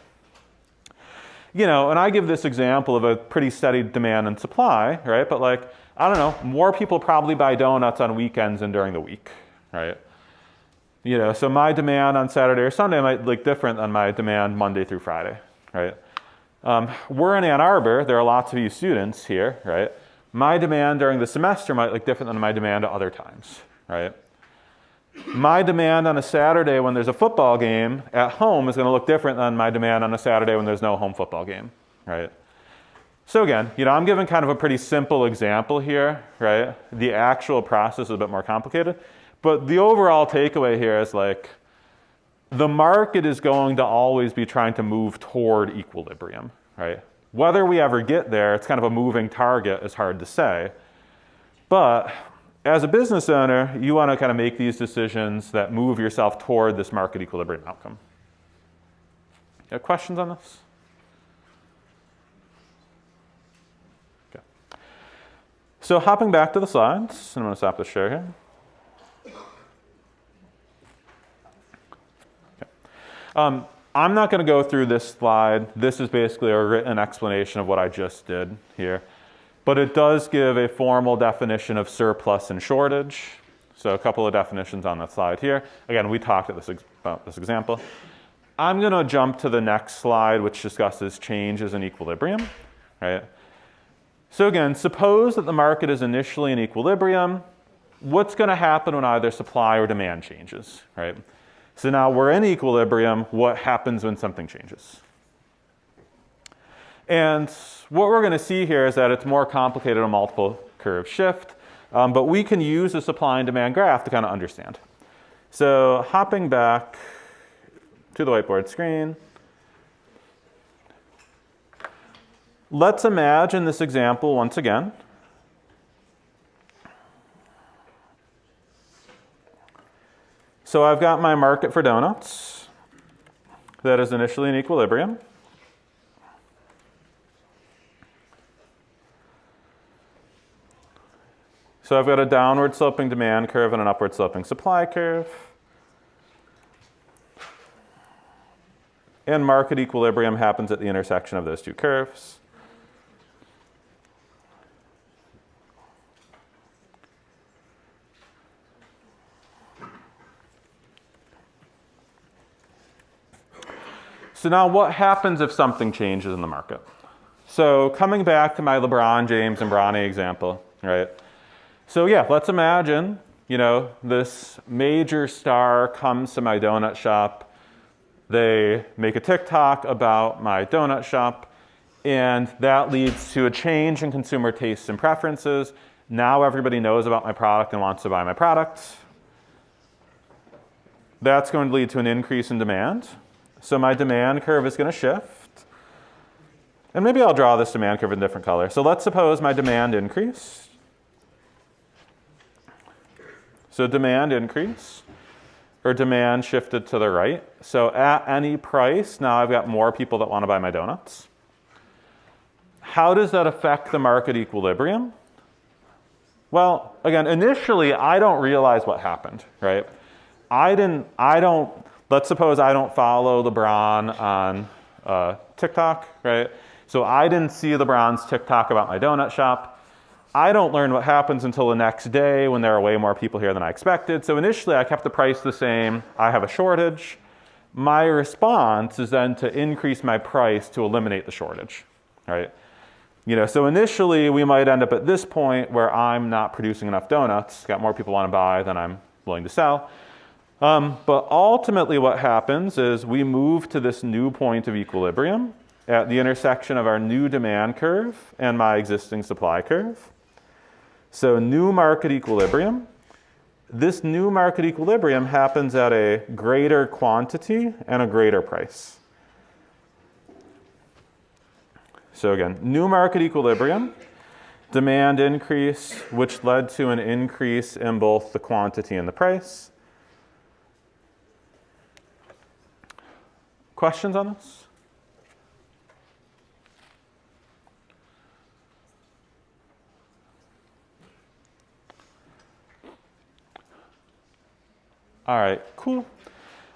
You know, and I give this example of a pretty steady demand and supply, right? But like, I don't know, more people probably buy donuts on weekends than during the week, right? You know, so my demand on Saturday or Sunday might look different than my demand Monday through Friday, right? We're in Ann Arbor. There are lots of you students here, right? My demand during the semester might look different than my demand at other times, right? My demand on a Saturday when there's a football game at home is going to look different than my demand on a Saturday when there's no home football game, right? So again, you know, I'm giving kind of a pretty simple example here, right? The actual process is a bit more complicated. But the overall takeaway here is like, the market is going to always be trying to move toward equilibrium, right? Whether we ever get there, it's kind of a moving target, it's hard to say. But as a business owner, you want to kind of make these decisions that move yourself toward this market equilibrium outcome. You have questions on this? Okay. So hopping back to the slides, and I'm going to stop the share here. I'm not going to go through this slide. This is basically a written explanation of what I just did here. But it does give a formal definition of surplus and shortage. So a couple of definitions on that slide here. Again, we talked about this example. I'm going to jump to the next slide, which discusses changes in equilibrium, right? So again, suppose that the market is initially in equilibrium. What's going to happen when either supply or demand changes, right? So now we're in equilibrium. What happens when something changes? And what we're going to see here is that it's more complicated on multiple curve shift, but we can use the supply and demand graph to kind of understand. So hopping back to the whiteboard screen, let's imagine this example once again. So I've got my market for donuts that is initially in equilibrium. So I've got a downward sloping demand curve and an upward sloping supply curve. And market equilibrium happens at the intersection of those two curves. So now what happens if something changes in the market? So coming back to my LeBron James and Bronny example, right? So yeah, let's imagine this major star comes to my donut shop. They make a TikTok about my donut shop, and that leads to a change in consumer tastes and preferences. Now everybody knows about my product and wants to buy my product. That's going to lead to an increase in demand. So my demand curve is going to shift. And maybe I'll draw this demand curve in a different color. So let's suppose my demand increased. So demand increased, or demand shifted to the right. So at any price, now I've got more people that want to buy my donuts. How does that affect the market equilibrium? Well, again, initially, I don't realize what happened, right? Let's suppose I don't follow LeBron on TikTok, right? So I didn't see LeBron's TikTok about my donut shop. I don't learn what happens until the next day when there are way more people here than I expected. So initially, I kept the price the same. I have a shortage. My response is then to increase my price to eliminate the shortage, right? So initially, we might end up at this point where I'm not producing enough donuts, got more people want to buy than I'm willing to sell. But ultimately, what happens is we move to this new point of equilibrium at the intersection of our new demand curve and my existing supply curve. So new market equilibrium. This new market equilibrium happens at a greater quantity and a greater price. So again, new market equilibrium, demand increase, which led to an increase in both the quantity and the price. Questions on this? All right, cool.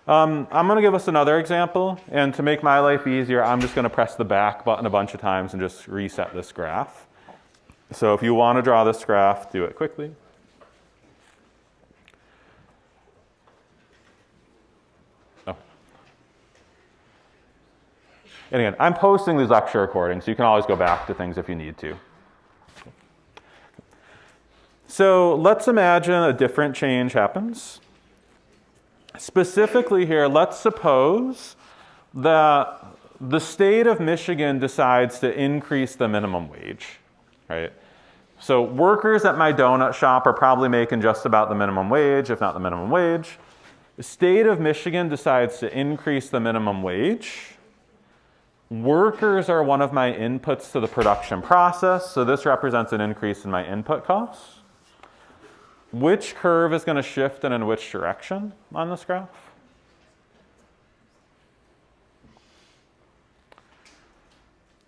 I'm going to give us another example, and to make my life easier, I'm just going to press the back button a bunch of times and just reset this graph. So if you want to draw this graph, do it quickly. Oh. And again, I'm posting these lecture recordings, so you can always go back to things if you need to. So let's imagine a different change happens. Specifically here, let's suppose that the state of Michigan decides to increase the minimum wage, right? So workers at my donut shop are probably making just about the minimum wage, if not the minimum wage. The state of Michigan decides to increase the minimum wage. Workers are one of my inputs to the production process, so this represents an increase in my input costs. Which curve is going to shift and in which direction on this graph?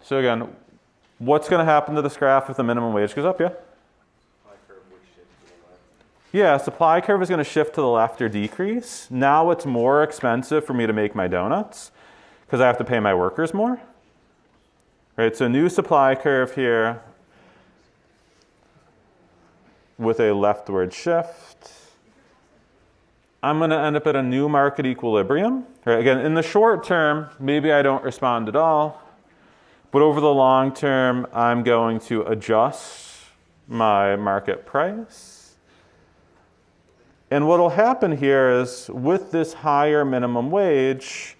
So again, what's going to happen to this graph if the minimum wage goes up? Yeah? Supply curve would shift to the left. Yeah, supply curve is going to shift to the left or decrease. Now it's more expensive for me to make my donuts because I have to pay my workers more. Right, so new supply curve here with a leftward shift. I'm going to end up at a new market equilibrium. Right, again, in the short term, maybe I don't respond at all. But over the long term, I'm going to adjust my market price. And what will happen here is with this higher minimum wage,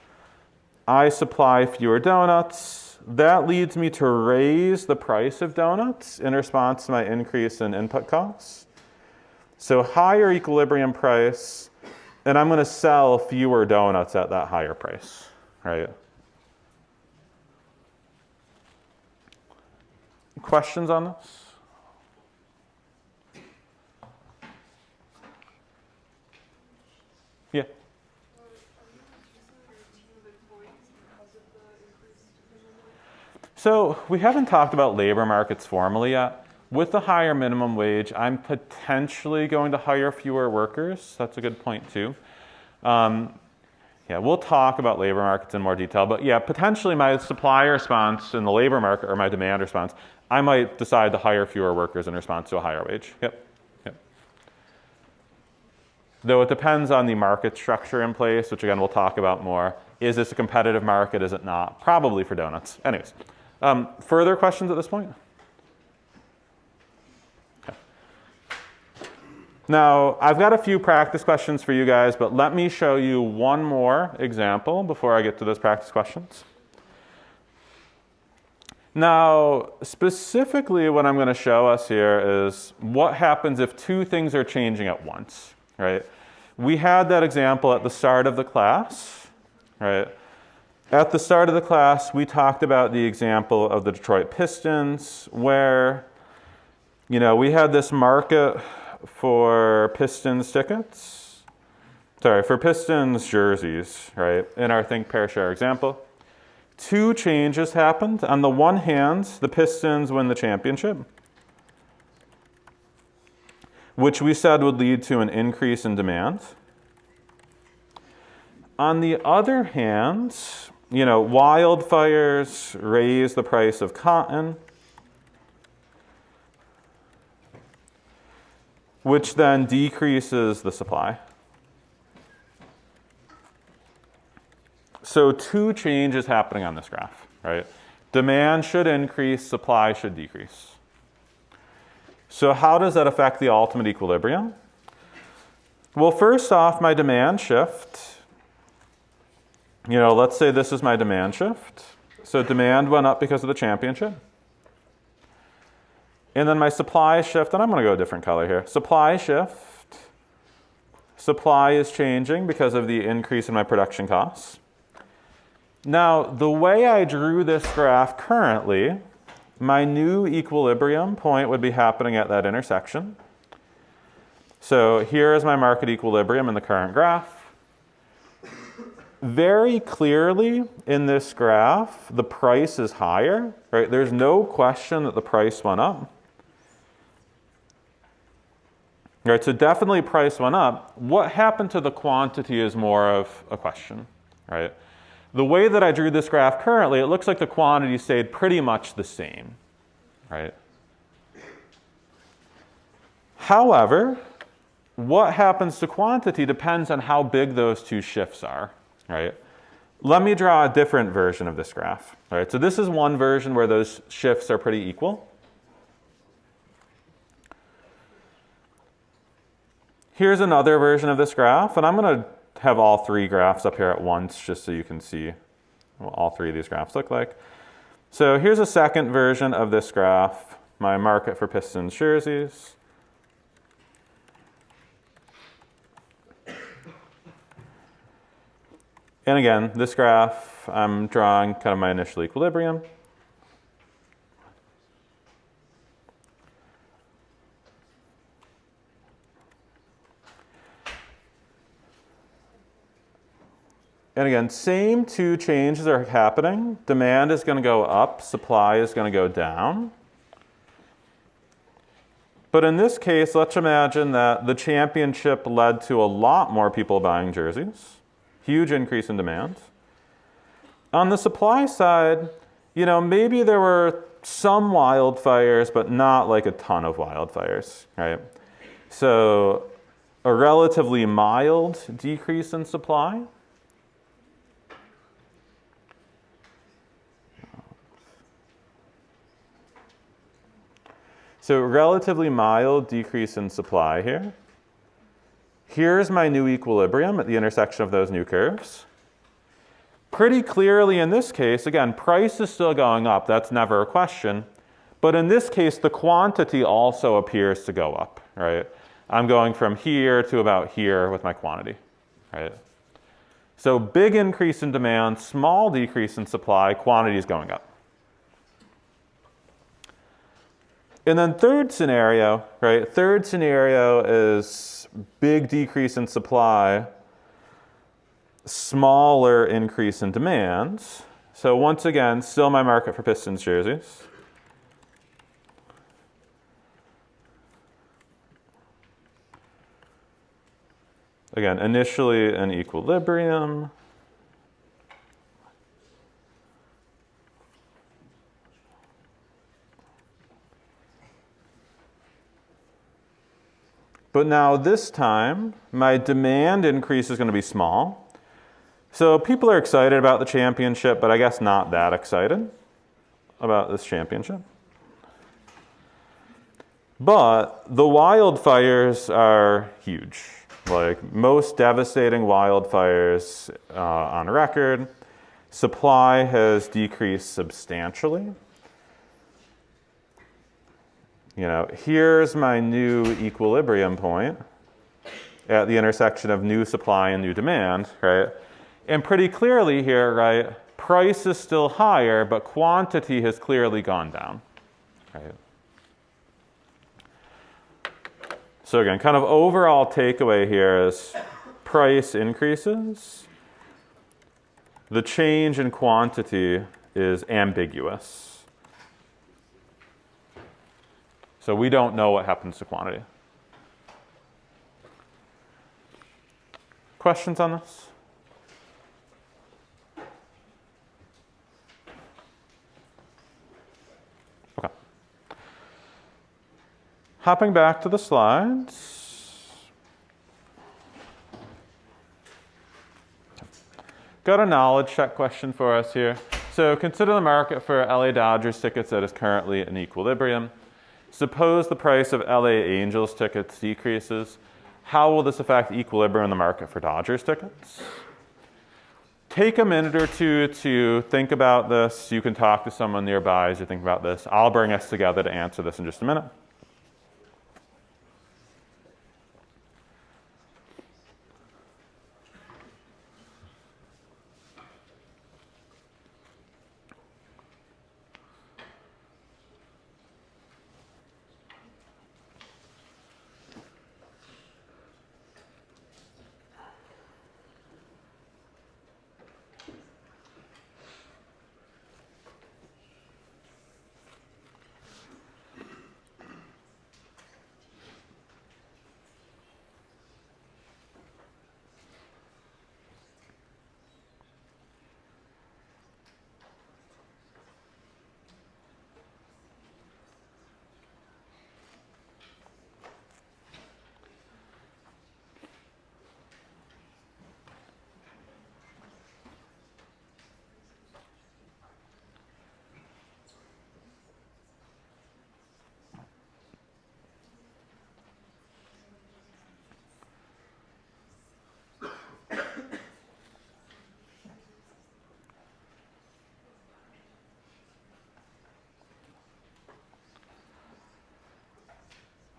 I supply fewer donuts. That leads me to raise the price of donuts in response to my increase in input costs. So higher equilibrium price, and I'm going to sell fewer donuts at that higher price, right? Questions on this? Yeah. So we haven't talked about labor markets formally yet. With the higher minimum wage, I'm potentially going to hire fewer workers. That's a good point too. Yeah, we'll talk about labor markets in more detail, but yeah, potentially my supply response in the labor market or my demand response, I might decide to hire fewer workers in response to a higher wage. Yep. Though it depends on the market structure in place, which again, we'll talk about more. Is this a competitive market? Is it not? Probably for donuts. Anyways. Further questions at this point? Okay. Now, I've got a few practice questions for you guys, but let me show you one more example before I get to those practice questions. Now, specifically what I'm going to show us here is what happens if two things are changing at once, right? We had that example at the start of the class, right? At the start of the class, we talked about the example of the Detroit Pistons where, we had this market for Pistons tickets, for Pistons jerseys, right? In our Think, Pair, Share example. Two changes happened. On the one hand, the Pistons win the championship, which we said would lead to an increase in demand. On the other hand, wildfires raise the price of cotton, which then decreases the supply. So two changes happening on this graph, right? Demand should increase, supply should decrease. So how does that affect the ultimate equilibrium? Well, first off, my demand shift, let's say this is my demand shift. So demand went up because of the championship. And then my supply shift, and I'm going to go a different color here. Supply shift. Supply is changing because of the increase in my production costs. Now, the way I drew this graph currently, my new equilibrium point would be happening at that intersection. So here is my market equilibrium in the current graph. Very clearly in this graph, the price is higher, right? There's no question that the price went up. Right, so definitely price went up. What happened to the quantity is more of a question, right? The way that I drew this graph currently, it looks like the quantity stayed pretty much the same, right? However, what happens to quantity depends on how big those two shifts are, right? Let me draw a different version of this graph, right? So this is one version where those shifts are pretty equal. Here's another version of this graph, and I'm going to have all three graphs up here at once just so you can see what all three of these graphs look like. So here's a second version of this graph, my market for Pistons jerseys. And again, this graph, I'm drawing kind of my initial equilibrium. And again, same two changes are happening. Demand is going to go up, supply is going to go down. But in this case, let's imagine that the championship led to a lot more people buying jerseys. Huge increase in demand. On the supply side, maybe there were some wildfires, but not like a ton of wildfires, right? So a relatively mild decrease in supply. So relatively mild decrease in supply here. Here's my new equilibrium at the intersection of those new curves. Pretty clearly in this case, again, price is still going up. That's never a question. But in this case, the quantity also appears to go up, right? I'm going from here to about here with my quantity, right? So big increase in demand, small decrease in supply, quantity is going up. And then third scenario, right? Third scenario is big decrease in supply, smaller increase in demand. So once again, still my market for Pistons jerseys. Again, initially an equilibrium. But now this time, my demand increase is going to be small. So people are excited about the championship, but I guess not that excited about this championship. But the wildfires are huge, like most devastating wildfires on record. Supply has decreased substantially. You know, here's my new equilibrium point at the intersection of new supply and new demand, right? And pretty clearly here, right, price is still higher, but quantity has clearly gone down, right? So again, kind of overall takeaway here is price increases. The change in quantity is ambiguous. So we don't know what happens to quantity. Questions on this? Okay. Hopping back to the slides. Got a knowledge check question for us here. So consider the market for LA Dodgers tickets that is currently in equilibrium. Suppose the price of LA Angels tickets decreases. How will this affect equilibrium in the market for Dodgers tickets? Take a minute or two to think about this. You can talk to someone nearby as you think about this. I'll bring us together to answer this in just a minute.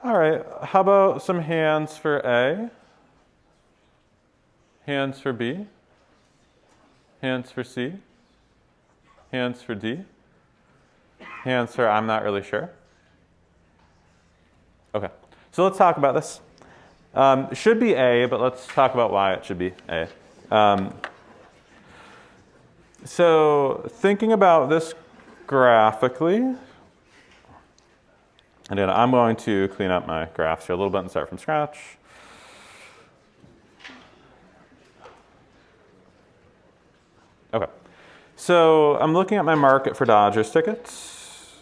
All right, how about some hands for A? Hands for B? Hands for C? Hands for D? Hands for I'm not really sure? Okay, so let's talk about this. It should be A, but let's talk about why it should be A. So thinking about this graphically, and then I'm going to clean up my graphs here a little bit and start from scratch. Okay, so I'm looking at my market for Dodgers tickets.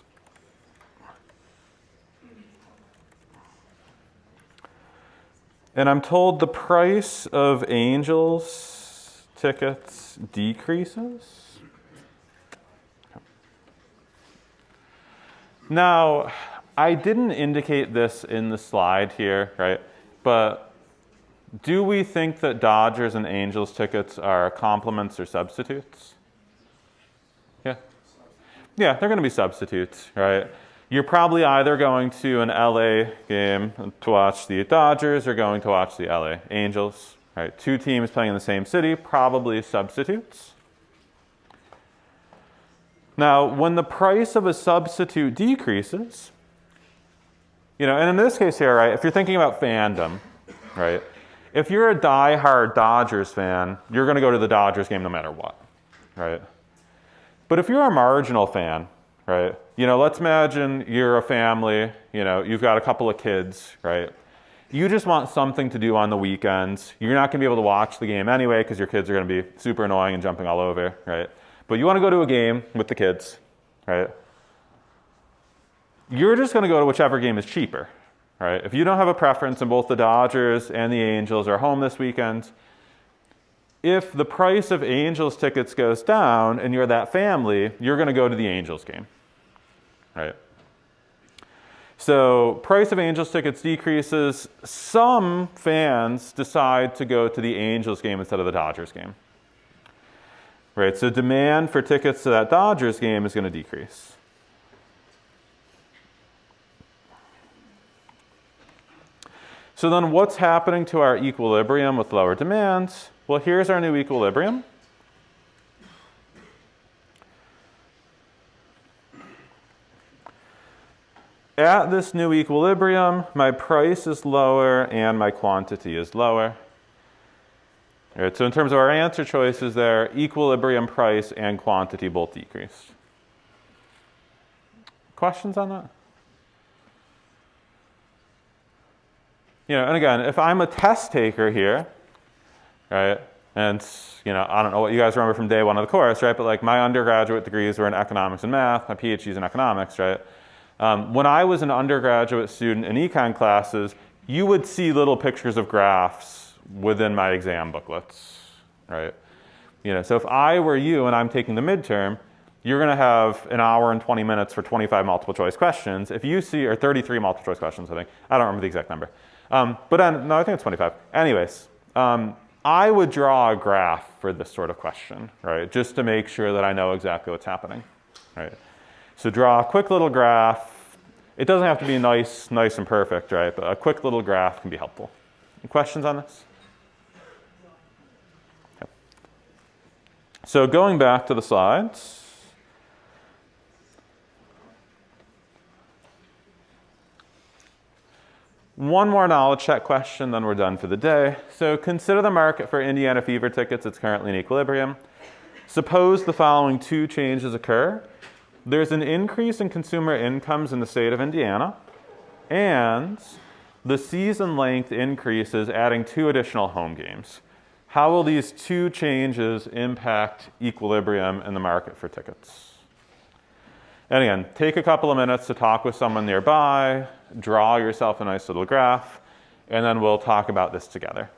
And I'm told the price of Angels tickets decreases. Now, I didn't indicate this in the slide here, right? But do we think that Dodgers and Angels tickets are complements or substitutes? Yeah. Yeah, they're going to be substitutes, right? You're probably either going to an LA game to watch the Dodgers or going to watch the LA Angels, right? Two teams playing in the same city, probably substitutes. Now, when the price of a substitute decreases, you know, and in this case here, right, if you're thinking about fandom, right, if you're a diehard Dodgers fan, you're going to go to the Dodgers game no matter what, right? But if you're a marginal fan, right, you know, let's imagine you're a family, you know, you've got a couple of kids, right? You just want something to do on the weekends. You're not going to be able to watch the game anyway because your kids are going to be super annoying and jumping all over, right? But you want to go to a game with the kids, right? You're just going to go to whichever game is cheaper, right? If you don't have a preference and both the Dodgers and the Angels are home this weekend, if the price of Angels tickets goes down and you're that family, you're going to go to the Angels game, right? So price of Angels tickets decreases. Some fans decide to go to the Angels game instead of the Dodgers game. Right, so demand for tickets to that Dodgers game is going to decrease. So then what's happening to our equilibrium with lower demand? Well, here's our new equilibrium. At this new equilibrium, my price is lower and my quantity is lower. All right, so in terms of our answer choices there, equilibrium price and quantity both decreased. Questions on that? And again, if I'm a test taker here, right, and I don't know what you guys remember from day one of the course, right, but like my undergraduate degrees were in economics and math, my PhD's in economics, right? When I was an undergraduate student in econ classes, you would see little pictures of graphs within my exam booklets, right? So if I were you and I'm taking the midterm, you're going to have an hour and 20 minutes for 25 multiple choice questions. If you see, or 33 multiple choice questions, I think. I don't remember the exact number. But no, I think it's 25. Anyways, I would draw a graph for this sort of question, right? Just to make sure that I know exactly what's happening, right? So draw a quick little graph. It doesn't have to be nice and perfect, right? But a quick little graph can be helpful. Any questions on this? Okay. So going back to the slides. One more knowledge check question, then we're done for the day. So consider the market for Indiana Fever tickets. It's currently in equilibrium. Suppose the following two changes occur. There's an increase in consumer incomes in the state of Indiana, and the season length increases, adding 2 additional home games. How will these 2 changes impact equilibrium in the market for tickets? And again, take a couple of minutes to talk with someone nearby, draw yourself a nice little graph, and then we'll talk about this together.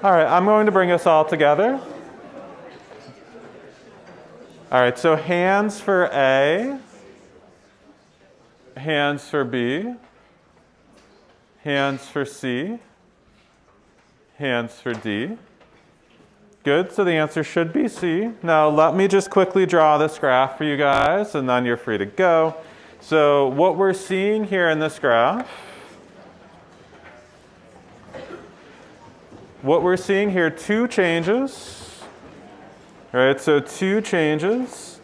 All right, I'm going to bring us all together. All right, so hands for A, hands for B, hands for C, hands for D. Good, so the answer should be C. Now let me just quickly draw this graph for you guys, and then you're free to go. So what we're seeing here in this graph, two changes, right? So 2 changes.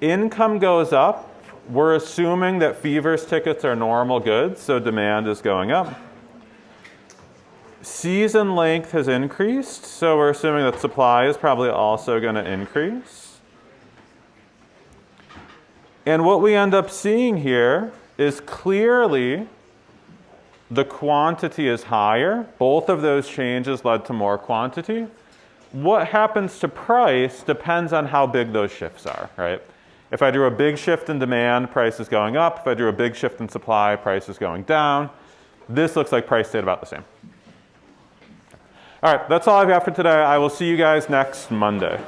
Income goes up. We're assuming that Fever's tickets are normal goods, so demand is going up. Season length has increased, so we're assuming that supply is probably also going to increase. And what we end up seeing here is clearly the quantity is higher. Both of those changes led to more quantity. What happens to price depends on how big those shifts are, right? If I do a big shift in demand, price is going up. If I do a big shift in supply, price is going down. This looks like price stayed about the same. All right, that's all I've got for today. I will see you guys next Monday.